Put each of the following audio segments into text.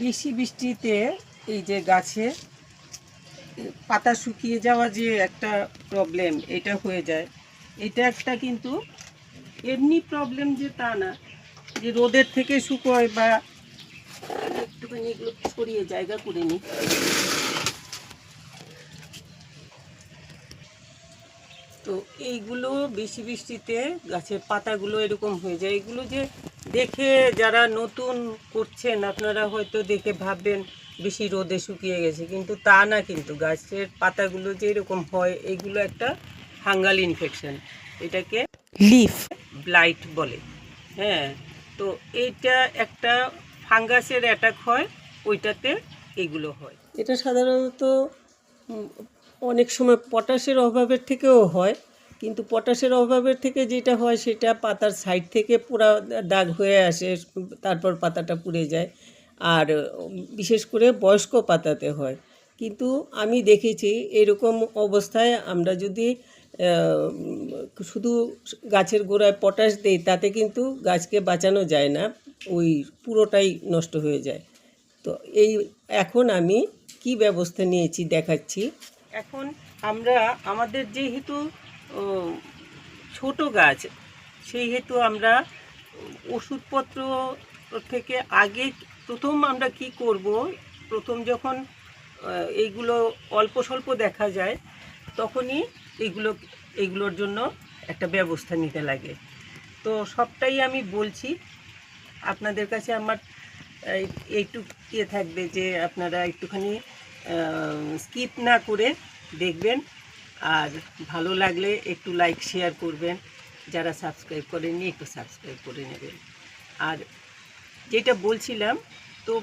বেশি বৃষ্টিতে এই যে গাছে পাতা শুকিয়ে যাওয়া যে একটা প্রবলেম, এটা হয়ে যায়। এটা একটা কিন্তু এমনি প্রবলেম যে তা না, যে রোদের থেকে শুকোয় বা একটুখানি এগুলো সরিয়ে জায়গা করে নিই। তো এইগুলো বেশি বৃষ্টিতে গাছের পাতাগুলো এরকম হয়ে যায়। এগুলো যে দেখে যারা নতুন করছেন আপনারা হয়তো দেখে ভাববেন বেশি রোদে শুকিয়ে গেছে, কিন্তু তা না। কিন্তু গাছের পাতাগুলো যে এরকম হয়, এগুলো একটা ফাঙ্গাল ইনফেকশন, এটাকে লিফ ব্লাইট বলে। হ্যাঁ, তো এইটা একটা ফাঙ্গাসের অ্যাটাক হয়, ওইটাতে এগুলো হয়। এটা সাধারণত অনেক সময় পটাশের অভাবের থেকেও হয়, কিন্তু পটাশের অভাবের থেকে যেটা হয় সেটা পাতার সাইড থেকে পুরা দাগ হয়ে আসে, তারপর পাতাটা পুড়ে যায়। আর বিশেষ করে বয়স্ক পাতাতে হয়। কিন্তু আমি দেখেছি এরকম অবস্থায় আমরা যদি শুধু গাছের গোড়ায় পটাশ দেই, তাতে কিন্তু গাছকে বাঁচানো যায় না, ওই পুরোটাই নষ্ট হয়ে যায়। তো এখন আমি কি ব্যবস্থা নিয়েছি দেখাচ্ছি। এখন আমরা আমাদের যেহেতু ছোট গাছ, সেই হেতু আমরা ওষুধপত্র থেকে আগে প্রথম আমরা কি করব, প্রথম যখন এইগুলো অল্প স্বল্প দেখা যায়, তখনই এইগুলোর জন্য একটা ব্যবস্থা নিতে লাগে। তো সবটাই আমি বলছি, আপনাদের কাছে আমার এইটুকু থাকবে যে আপনারা একটুখানি স্কিপ না করে দেখবেন, আর ভালো লাগলে একটু লাইক শেয়ার করবেন, যারা সাবস্ক্রাইব করেননি একটু সাবস্ক্রাইব করে নেবেন। আর যেটা বলছিলাম, তো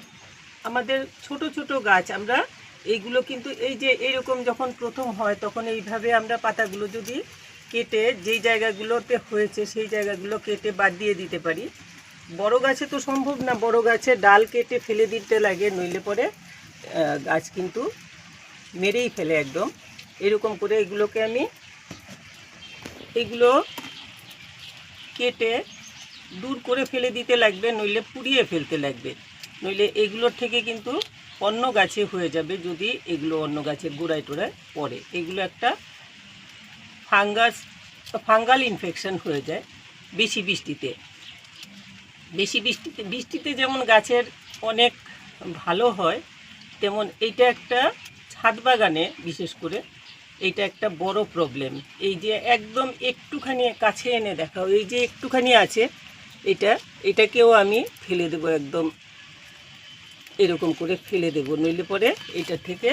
আমাদের ছোট ছোট গাছ আমরা এইগুলো কিন্তু এই যে এইরকম যখন প্রথম হয়, তখন এইভাবে আমরা পাতাগুলো যদি কেটে যেই জায়গাগুলোতে হয়েছে সেই জায়গাগুলো কেটে বাদ দিয়ে দিতে পারি। বড় গাছে তো সম্ভব না, বড় গাছে ডাল কেটে ফেলে দিতে লাগে, নইলে পরে গাছ কিন্তু মেরেই ফেলে একদম। এরকম করে এগুলোকে আমি এগুলো কেটে দূর করে ফেলে দিতে লাগবে, নইলে পুড়িয়ে ফেলতে লাগবে, নইলে এগুলোর থেকে কিন্তু অন্য গাছে হয়ে যাবে যদি এগুলো অন্য গাছের গোড়ায় টোড়ায় পড়ে। এগুলো একটা ফাঙ্গাল ইনফেকশন হয়ে যায় বেশি বৃষ্টিতে। বৃষ্টিতে যেমন গাছের অনেক ভালো হয়, তেমন এইটা একটা ছাদ বাগানে বিশেষ করে এইটা একটা বড় প্রবলেম। এই যে একদম একটুখানি কাছে এনে দেখাও, এই যে একটুখানি আছে, এটাকেও আমি ফেলে দেবো, একদম এরকম করে ফেলে দেবো, নইলে পরে এটা থেকে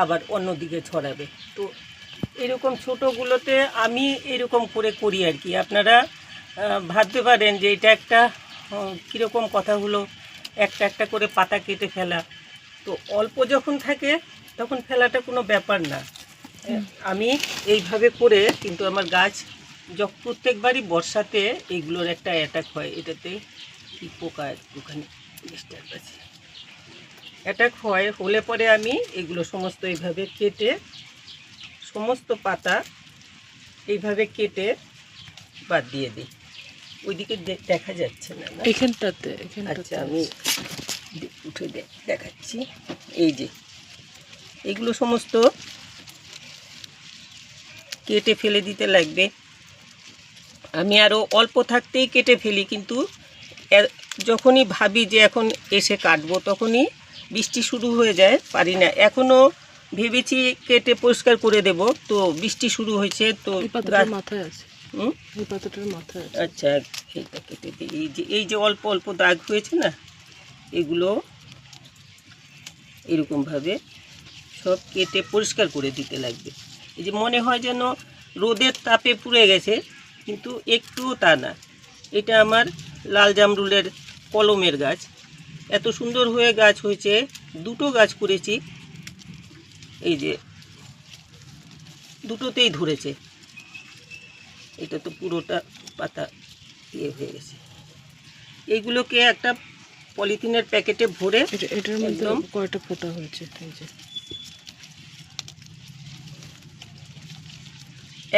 আবার অন্যদিকে ছড়াবে। তো এরকম ছোটোগুলোতে আমি এরকম করে করি আর কি। আপনারা ভাবতে পারেন যে এটা একটা কীরকম কথা হলো, একটা একটা করে পাতা কেটে ফেলা। তো অল্প যখন থাকে তখন ফেলাটা কোনো ব্যাপার না। আমি এইভাবে করে কিন্তু আমার গাছ প্রত্যেকবারই বর্ষাতে এইগুলোর একটা অ্যাটাক হয়। এটাতে কি পোকা একটুখানি ডিস্টার্ব আছে, অ্যাটাক হলে পরে আমি এগুলো সমস্ত এইভাবে কেটে, সমস্ত পাতা এইভাবে কেটে বাদ দিয়ে দিই। ওইদিকে দেখা যাচ্ছে না, এখানটাতে। আচ্ছা, আমি উঠে দেখাচ্ছি। এই যে এগুলো সমস্ত কেটে ফেলে দিতে লাগবে। আমি আরও অল্প থাকতেই কেটে ফেলি, কিন্তু যখনই ভাবি যে এখন এসে কাটবো, তখনই বৃষ্টি শুরু হয়ে যায়, পারি না। এখনও ভেবেছি কেটে পরিষ্কার করে দেব, তো বৃষ্টি শুরু হয়েছে। তো মাথায় আছে, এই পাতাটার মাথায় আছে। আচ্ছা, এইটা কেটে দিই। এই যে অল্প অল্প দাগ হয়েছে না, এগুলো এরকমভাবে সব কেটে পরিষ্কার করে দিতে লাগবে। এই যে মনে হয় যেন রোদের তাপে পুড়ে গেছে, কিন্তু একটুও তা না। এটা আমার লাল জামরুলের কলমের গাছ, এত সুন্দর হয়ে গাছ হয়েছে। দুটো গাছ করেছি, এই যে দুটোতেই ধরেছে। এটা তো পুরোটা পাতা হয়ে গেছে। এইগুলোকে একটা পলিথিনের প্যাকেটে ভরে, এটার মধ্যে কয়টা ফোঁটা হয়েছে, এই যে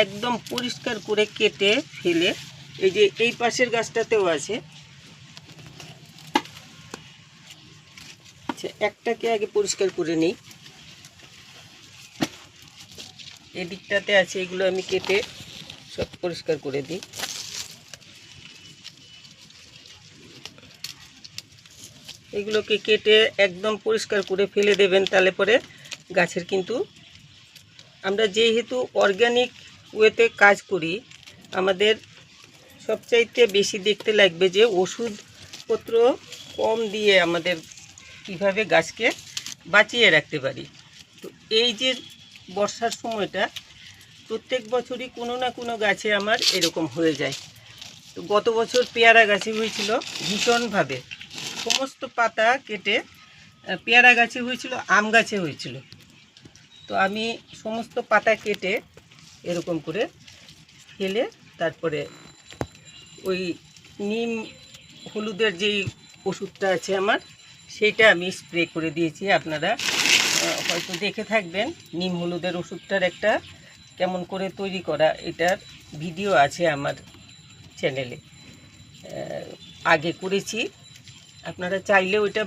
একদম পরিষ্কার করে কেটে ফেলে, এই যে এই পাশের গাছটাতেও আছে, আচ্ছা, একটাকে আগে পরিষ্কার করে নিই। এদিকটাতে আছে, এগুলো আমি কেটে সব পরিষ্কার করে দিই। এগুলোকে কেটে একদম পরিষ্কার করে ফেলে দেবেন, তাহলে পরে গাছের কিন্তু, আমরা যেহেতু অর্গানিক ওয়েতে কাজ করি, আমাদের সবচাইতে বেশি দেখতে লাগবে যে ওষুধপত্র কম দিয়ে আমাদের কীভাবে গাছকে বাঁচিয়ে রাখতে পারি। তো এই যে বর্ষার সময়টা, প্রত্যেক বছরই কোনো না কোনো গাছে আমার এরকম হয়ে যায়। তো গত বছর পেয়ারা গাছে হয়েছিল ভীষণভাবে, সমস্ত পাতা কেটে পেয়ারা গাছে হয়েছিল, আম গাছে হয়েছিল। তো আমি সমস্ত পাতা কেটে এরকম করে ফেলে তারপরে ওই নিম হলুদের যেই ওষুধটা আছে আমার, সেইটা আমি স্প্রে করে দিয়েছি। আপনারা হয়তো দেখে থাকবেন, নিম হলুদের ওষুধটার একটা কেমন করে তৈরি করা, এটার ভিডিও আছে আমার চ্যানেলে, আগে করেছি। আপনারা চাইলে ওইটা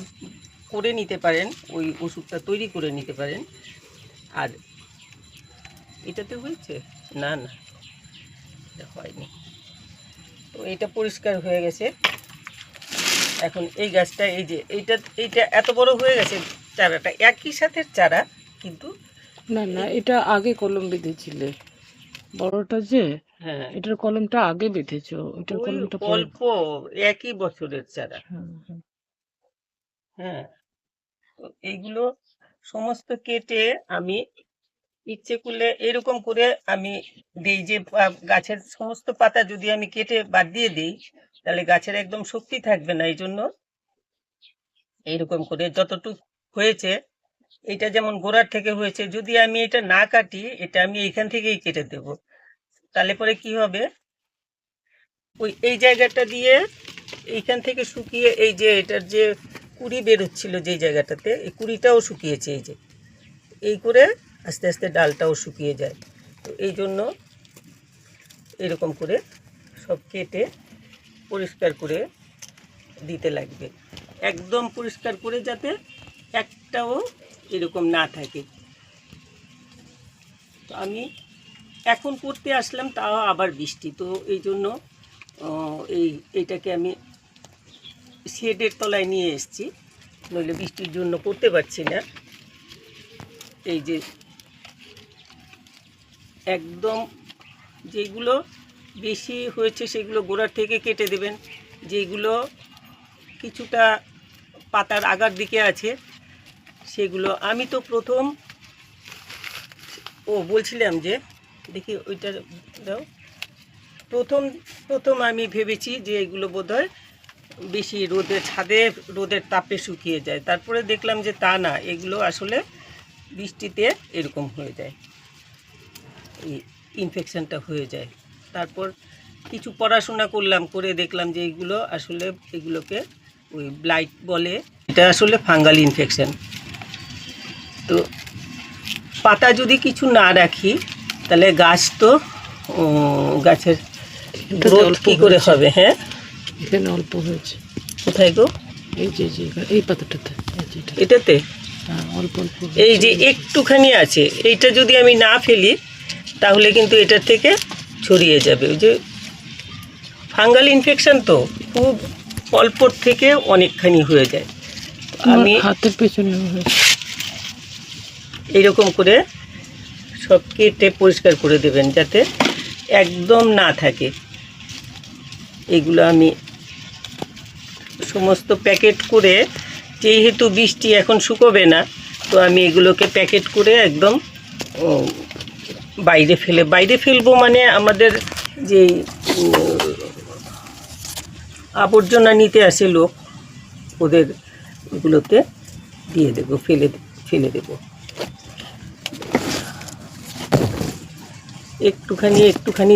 করে নিতে পারেন, ওই ওষুধটা তৈরি করে নিতে পারেন। আর এটাতে হয়েছে না, না এটা হয়নি। তো এটা পরিষ্কার হয়ে গেছে। এখন এই গাছটা, এই যে এইটা এত বড় হয়ে গেছে, চারাটা একই সাথে চারা, কিন্তু না না, এটা আগে কলম বেঁধেছিলে বড়টা যে, হ্যাঁ, এটার কলমটা আগে বেঁধেছো, ওইটার ওই কলমটা পরে। অল্প একই বছরের চারা। হ্যাঁ হ্যাঁ। হ্যাঁ, তো এইগুলো সমস্ত কেটে আমি ইচ্ছে করলে এরকম করে আমি দিই যে গাছের সমস্ত পাতা যদি আমি কেটে বাদ দিয়ে দিই, তাহলে গাছের একদম শক্তি থাকবে না। এই জন্য এইরকম করে যতটুকু হয়েছে, এটা যেমন গোড়ার থেকে হয়েছে, যদি আমি এটা না কাটি, এটা আমি এইখান থেকেই কেটে দেব, তাহলে পরে কি হবে, ওই এই জায়গাটা দিয়ে এইখান থেকে শুকিয়ে, এই যে এটার যে কুড়ি বেরোচ্ছিল যেই জায়গাটাতে, এই কুড়িটাও শুকিয়েছে, এই যে এই করে আস্তে আস্তে ডালটাও শুকিয়ে যায়। তো এই জন্য এরকম করে সব কেটে পরিষ্কার করে দিতে লাগবে, একদম পরিষ্কার করে, যাতে একটাও এরকম না থাকে। তো আমি এখন করতে আসলাম, তাও আবার বৃষ্টি, তো এই জন্য এইটাকে আমি শেডের তলায় নিয়ে এসেছি, নইলে বৃষ্টির জন্য করতে পারছি না। এই যে একদম যেগুলো বেশি হয়েছে সেগুলো গোড়ার থেকে কেটে দেবেন, যেগুলো কিছুটা পাতার আগার দিকে আছে সেগুলো আমি তো বলছিলাম যে, দেখি ওইটা দাও, প্রথম আমি ভেবেছি যে এগুলো বোধহয় বেশি রোদের তাপে শুকিয়ে যায়, তারপরে দেখলাম যে তা না, এগুলো আসলে বৃষ্টিতে এরকম হয়ে যায়, এই ইনফেকশনটা হয়ে যায়। তারপর কিছু পড়াশোনা করলাম, করে দেখলাম যে এগুলোকে ওই ব্লাইট বলে, এটা আসলে ফাঙ্গাল ইনফেকশন। তো পাতা যদি কিছু না রাখি, তাহলে গাছের গ্রোথ কী করে হবে? হ্যাঁ, এখানে অল্প হয়েছে। কোথায় গো? এই যে এই পাতাটাতে, এটাতে হ্যাঁ অল্প অল্প। এই যে একটুখানি আছে, এইটা যদি আমি না ফেলি, তাহলে কিন্তু এটার থেকে ছড়িয়ে যাবে। ওই যে ফাঙ্গাল ইনফেকশন, তো খুব অল্পর থেকে অনেকখানি হয়ে যায়। আমি হাতের পেছনে হয়েছে। এইরকম করে সব কেটে পরিষ্কার করে দেবেন, যাতে একদম না থাকে। এগুলো আমি সমস্ত প্যাকেট করে, যেহেতু বৃষ্টি এখন শুকোবে না, তো আমি এগুলোকে প্যাকেট করে একদম বাইরে ফেলবো, মানে আমাদের যে আবর্জনা নিতে আসে লোক, ওদের এগুলোতে দিয়ে দেবো, ফেলে দেবো। একটুখানি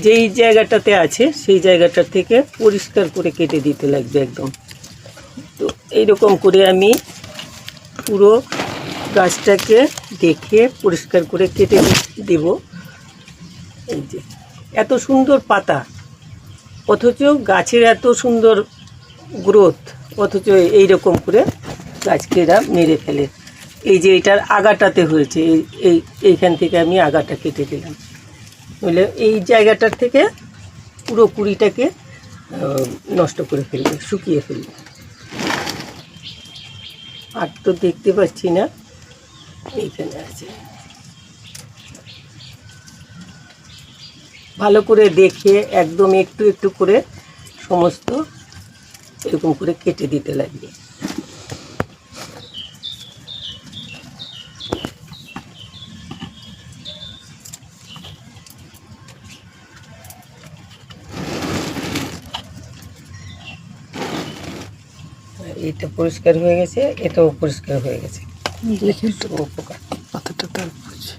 যেই জায়গাটাতে আছে সেই জায়গাটার থেকে পরিষ্কার করে কেটে দিতে লাগবে একদম। তো এইরকম করে আমি পুরো গাছটাকে দেখে পরিষ্কার করে কেটে দেব। এই যে এত সুন্দর পাতা, অথচ গাছের এত সুন্দর গ্রোথ, অথচ এইরকম করে গাছকে এরা মেরে ফেলে। এই যে এটার আগাটাতে হয়েছে, এইখান থেকে আমি আগাটা কেটে দিলাম, নইলে এই জায়গাটার থেকে পুরো কুড়িটাকে নষ্ট করে ফেলবে, শুকিয়ে ফেলবে। আর তো দেখতে পাচ্ছি না, এইখানে আছে। ভালো করে দেখে একদম একটু একটু করে সমস্ত এরকম করে কেটে দিতে লাগবে। এটা পরিষ্কার হয়ে গেছে, এটাও পরিষ্কার হয়ে গেছে। দেখি উপকার পাতাটা তারপর আছে।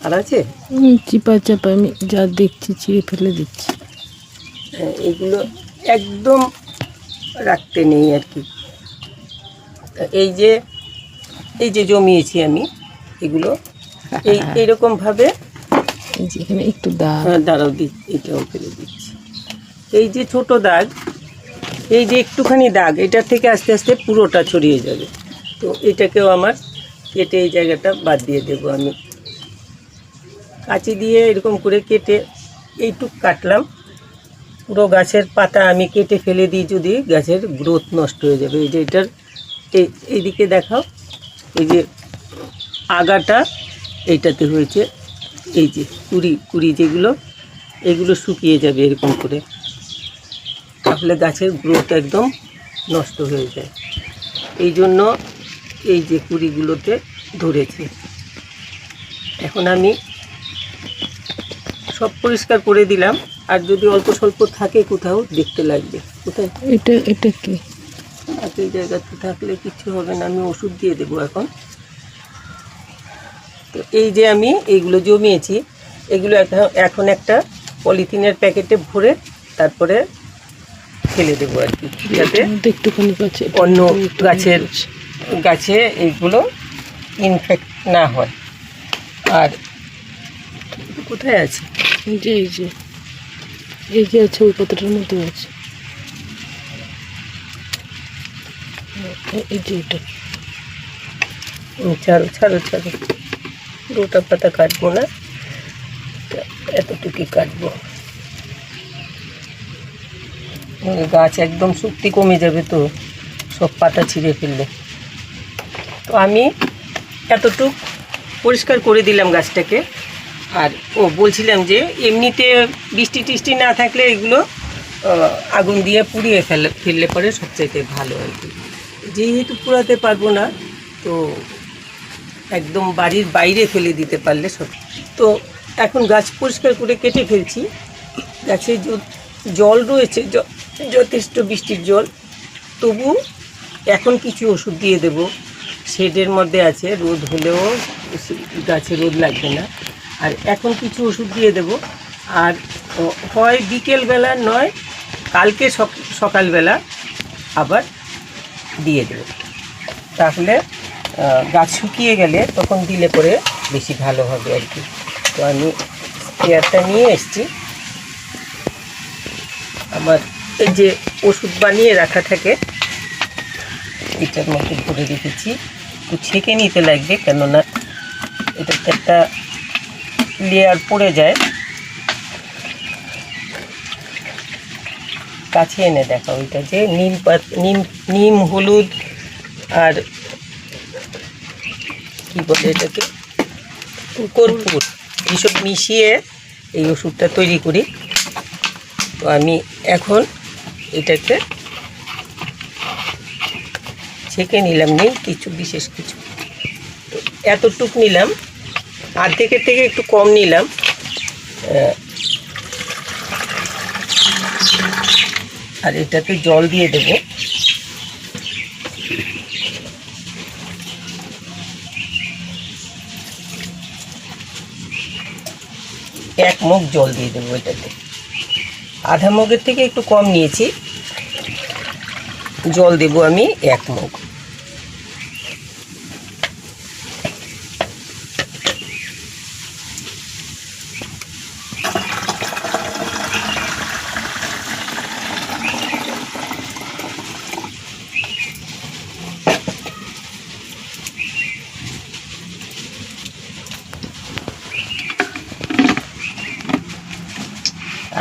আর আছে, চিপা চাপা আমি যা দেখছি চিড়ে ফেলে দিচ্ছি। এগুলো একদম রাখতে নেই আর কি। এই যে জমিয়েছি আমি এগুলো, এইরকমভাবে এই যে এখানে একটু দাগ। দাঁড়াও এটাও ফেলে দিচ্ছি। এই যে ছোট দাগ, এই যে একটুখানি দাগ, এটার থেকে আস্তে আস্তে পুরোটা ছড়িয়ে যাবে। তো এটাকেও আমার কেটে এই জায়গাটা বাদ দিয়ে দেবো। আমি কাঁচি দিয়ে এরকম করে কেটে এইটুক কাটলাম। পুরো গাছের পাতা আমি কেটে ফেলে দিই যদি, গাছের গ্রোথ নষ্ট হয়ে যাবে। এই যে এটার এইদিকে দেখাও, এই যে আগাটা এইটাতে হয়েছে, এই যে কুড়ি যেগুলো, এগুলো শুকিয়ে যাবে এরকম করে, তাহলে গাছের গ্রোথ একদম নষ্ট হয়ে যায়। এই জন্য এই যে কুড়িগুলোতে ধরেছে। এখন আমি সব পরিষ্কার করে দিলাম। আর যদি অল্প স্বল্প থাকে কোথাও, দেখতে লাগবে কোথায়। এটা কি এই জায়গাতে থাকলে কিছু হবে না, আমি ওষুধ দিয়ে দেবো এখন। তো এই যে আমি এইগুলো জমিয়েছি, এগুলো এখন একটা পলিথিনের প্যাকেটে ভরে তারপরে ফেলে দেবো আর কি, যাতে একটুখানি গাছে অন্য গাছে এইগুলো ইনফেক্ট না হয়। আর কোথায় আছে, এই যে আছে, ওই পাতাটার মধ্যে আছে। এই যে এটা ছাড়ো পুরোটা পাতা কাটবো না, এতটুকুই কাটবো। গাছ একদম শক্তি কমে যাবে তো, সব পাতা ছিঁড়ে ফেললে। তো আমি এতটুক পরিষ্কার করে দিলাম গাছটাকে। আর বলছিলাম যে এমনিতে বৃষ্টি টিষ্টি না থাকলে এগুলো আগুন দিয়ে পুড়িয়ে ফেললে পরে সবচাইতে ভালো আর কি। যেহেতু পুড়াতে পারবো না, তো একদম বাড়ির বাইরে ফেলে দিতে পারলে সব। তো এখন গাছ পরিষ্কার করে কেটে ফেলছি। গাছে জল রয়েছে, যথেষ্ট বৃষ্টির জল, তবু এখন কিছু ওষুধ দিয়ে দেব। শেডের মধ্যে আছে, রোদ হলেও গাছে রোদ লাগবে না। আর এখন কিছু ওষুধ দিয়ে দেব। আর হয় বিকেলবেলা নয় কালকে সকালবেলা আবার দিয়ে দেব, তাহলে গাছ শুকিয়ে গেলে তখন দিলে পরে বেশি ভালো হবে আর কি। তো আমি স্প্রেয়ারটা নিয়ে এসেছি। আমার এই যে ওষুধ বানিয়ে রাখা থাকে, এটার মধ্যে ভরে রেখেছি। একটু ছেঁকে নিতে লাগবে, কেননা এটাতে একটা লেয়ার পড়ে যায়। কাছে এনে দেখা, ওইটা যে নিম হলুদ আর কী বলে এটাকে, কর্পূর, এইসব মিশিয়ে এই ওষুধটা তৈরি করি। তো আমি এখন এটাকে ছেঁকে নিলাম, নেই কিছু বিশেষ কিছু, তো এতটুক নিলাম, অর্ধেকের থেকে একটু কম নিলাম। আর এটাতে জল দিয়ে দেব। এক মগ জল দিয়ে দেবো এটাতে, আধা মগের থেকে একটু কম নিয়েছি, জল দেব আমি 1 মগ।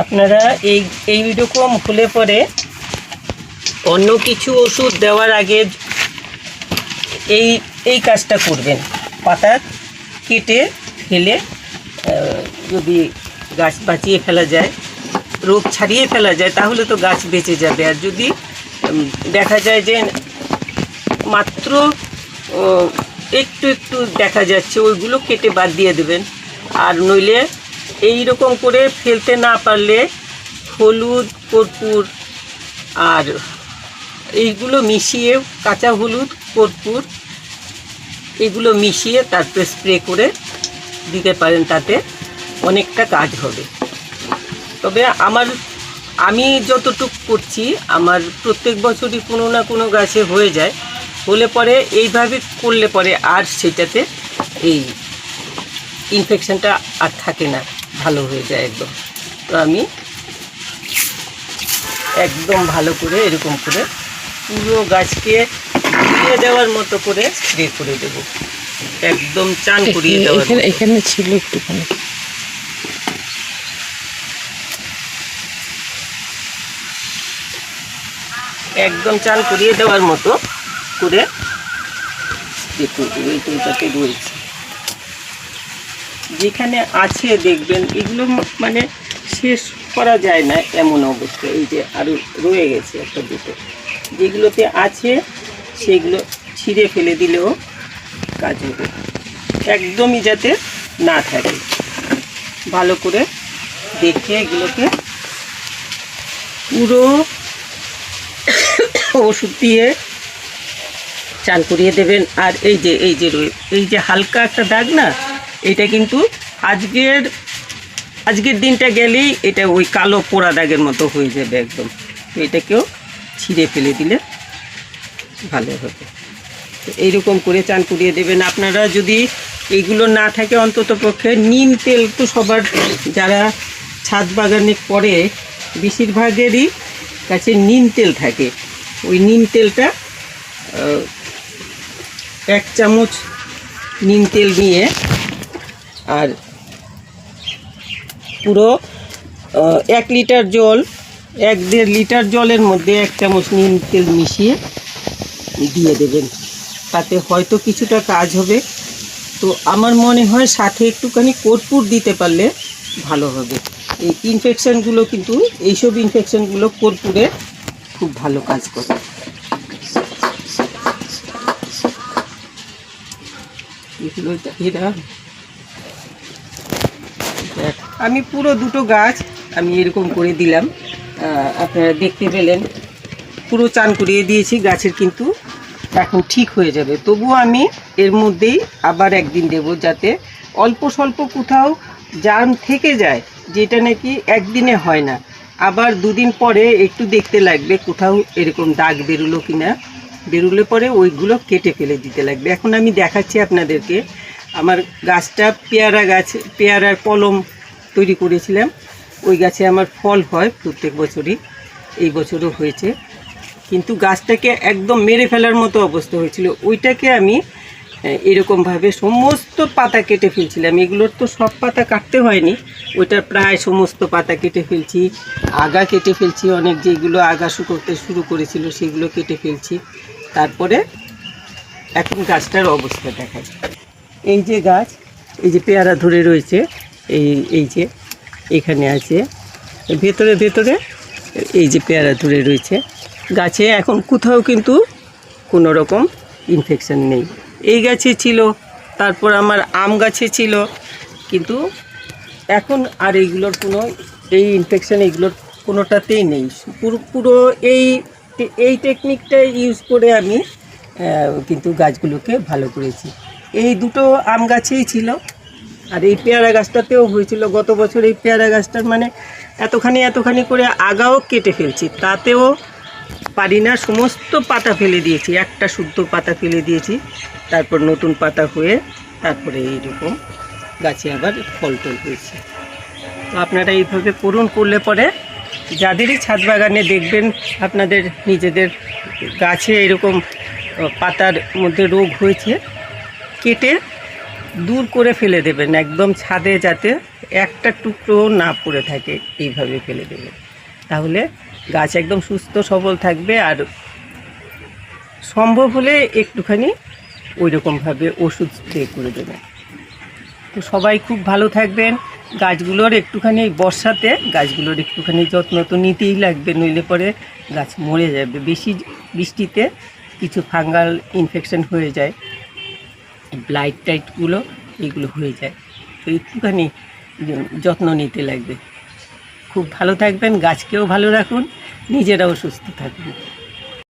আপনারা এইরকম হলে পরে অন্য কিছু ওষুধ দেওয়ার আগে এই কাজটা করবেন। পাতা কেটে ফেলে যদি গাছ বাঁচিয়ে ফেলা যায়, রোগ ছাড়িয়ে ফেলা যায়, তাহলে তো গাছ বেঁচে যাবে। আর যদি দেখা যায় যে মাত্র একটু একটু দেখা যাচ্ছে, ওইগুলো কেটে বাদ দিয়ে দেবেন। আর নইলে এই রকম করে ফেলতে না পারলে হলুদ, কর্পূর আর এইগুলো মিশিয়ে, কাঁচা হলুদ, কর্পূর এগুলো মিশিয়ে তারপরে স্প্রে করে দিতে পারেন, তাতে অনেকটা কাজ হবে। তবে আমি যতটুক করছি, আমার প্রত্যেক বছরই কোনো না কোনো গাছে হয়ে যায়। হলে পরে এইভাবে করলে পরে আর সেটাতে এই ইনফেকশনটা আর থাকে না, ভালো হয়ে যায় একদম। তো আমি একদম ভালো করে এরকম করে পুরো গাছকে ধুয়ে দেওয়ার মতো করে স্প্রে করে দেব, একদম চান করিয়ে দেওয়ার মতো। এখানে ছিল একটুখানি। একদম চান করিয়ে দেওয়ার মতো করে দেখুন, এইটাতে রয়েছে, যেখানে আছে দেখবেন এগুলো মানে শেষ করা যায় না এমন অবস্থা। এই যে আরও রয়ে গেছে একটা দুটো, যেগুলোতে আছে সেগুলো ছিঁড়ে ফেলে দিলেও কাজ হবে, একদমই যাতে না থাকে। ভালো করে দেখে এগুলোকে পুরো ওষুধ দিয়ে চান করিয়ে দেবেন। আর এই যে হালকা একটা দাগ না, এটা কিন্তু আজকের দিনটা গেলেই এটা ওই কালো পোড়া দাগের মতো হয়ে যাবে একদম। এটাকেও ছিঁড়ে ফেলে দিলে ভালো হবে। তো এইরকম করে চান করিয়ে দেবেন। আপনারা যদি এইগুলো না থাকে, অন্তত পক্ষে নিম তেল তো সবার, যারা ছাদ বাগানে করে বেশিরভাগেরই কাছে নিম তেল থাকে। ওই নিম তেলটা 1 চামচ নিম তেল নিয়ে, আর পুরো 1 লিটার জল, 1-1.5 লিটার জলের মধ্যে 1 চামচ নিম তেল মিশিয়ে দিয়ে দেবেন, তাতে হয়তো কিছুটা কাজ হবে। তো আমার মনে হয় সাথে একটুখানি কর্পূর দিতে পারলে ভালো হবে। এই ইনফেকশানগুলো কিন্তু, এইসব ইনফেকশানগুলো কর্পূরে খুব ভালো কাজ করে। আমি পুরো দুটো গাছ আমি এরকম করে দিলাম, আপনারা দেখতে পেলেন। পুরো চান করিয়ে দিয়েছি, গাছের কিন্তু এখন ঠিক হয়ে যাবে। তবুও আমি এর মধ্যেই আবার একদিন দেব, যাতে অল্প স্বল্প কোথাও জার্ম থেকে যায়, যেটা নাকি একদিনে হয় না। আবার 2 দিন পরে একটু দেখতে লাগবে কোথাও এরকম দাগ বেরোলো কিনা, বেরোলে পরে ওইগুলো কেটে ফেলে দিতে লাগবে। এখন আমি দেখাচ্ছি আপনাদেরকে, আমার গাছটা পেয়ারা গাছ, পেয়ারার কলম তৈরি করেছিলাম। ওই গাছে আমার ফল হয় প্রত্যেক বছরই, এই বছরও হয়েছে। কিন্তু গাছটাকে একদম মেরে ফেলার মতো অবস্থা হয়েছিল। ওইটাকে আমি এরকমভাবে সমস্ত পাতা কেটে ফেলছিলাম। এগুলোর তো সব পাতা কাটতে হয়নি, ওইটার প্রায় সমস্ত পাতা কেটে ফেলছি, আগা কেটে ফেলছি, অনেক যেগুলো আগা শুকোতে শুরু করেছিল সেগুলো কেটে ফেলছি। তারপরে এখন গাছটার অবস্থা দেখাই। এই যে গাছ, এই যে পেয়ারা ধরে রয়েছে, এই যে এখানে আছে, ভেতরে এই যে পেয়ারা ধরে রয়েছে গাছে। এখন কোথাও কিন্তু কোনো রকম ইনফেকশান নেই। এই গাছে ছিল, তারপর আমার আম গাছে ছিল, কিন্তু এখন আর এইগুলোর কোনো এই ইনফেকশান এইগুলোর কোনোটাতেই নেই। পুরো এই টেকনিকটা ইউজ করে আমি কিন্তু গাছগুলোকে ভালো করেছি। এই দুটো আম গাছেই ছিল, আর এই পেয়ারা গাছটাতেও হয়েছিল গত বছর। এই পেয়ারা গাছটার মানে এতখানি করে আগাও কেটে ফেলছি, তাতেও পারি না, সমস্ত পাতা ফেলে দিয়েছি, একটা শুদ্ধ পাতা ফেলে দিয়েছি। তারপর নতুন পাতা হয়ে তারপরে এইরকম গাছে আবার ফল হয়েছে। তো আপনারা এইভাবে করলে পরে যাদেরই ছাদ বাগানে দেখবেন আপনাদের নিজেদের গাছে এরকম পাতার মধ্যে রোগ হয়েছে, কেটে দূর করে ফেলে দেবেন, একদম ছাদে যাতে একটা টুকরো না পড়ে থাকে এইভাবে ফেলে দেবেন। তাহলে গাছ একদম সুস্থ সবল থাকবে। আর সম্ভব হলে একটুখানি ওই রকমভাবে ওষুধ স্প্রে করে দেবেন। তো সবাই খুব ভালো থাকবেন। গাছগুলোর একটুখানি বর্ষাতে গাছগুলোর একটুখানি যত্ন তো নিতেই লাগবে, নইলে পরে গাছ মরে যাবে। বেশি বৃষ্টিতে কিছু ফাঙ্গাল ইনফেকশন হয়ে যায়, ব্লাইট টাইটগুলো এগুলো হয়ে যায়। তো একটুখানি যত্ন নিতে লাগবে। খুব ভালো থাকবেন, গাছকেও ভালো রাখুন, নিজেরাও সুস্থ থাকবেন।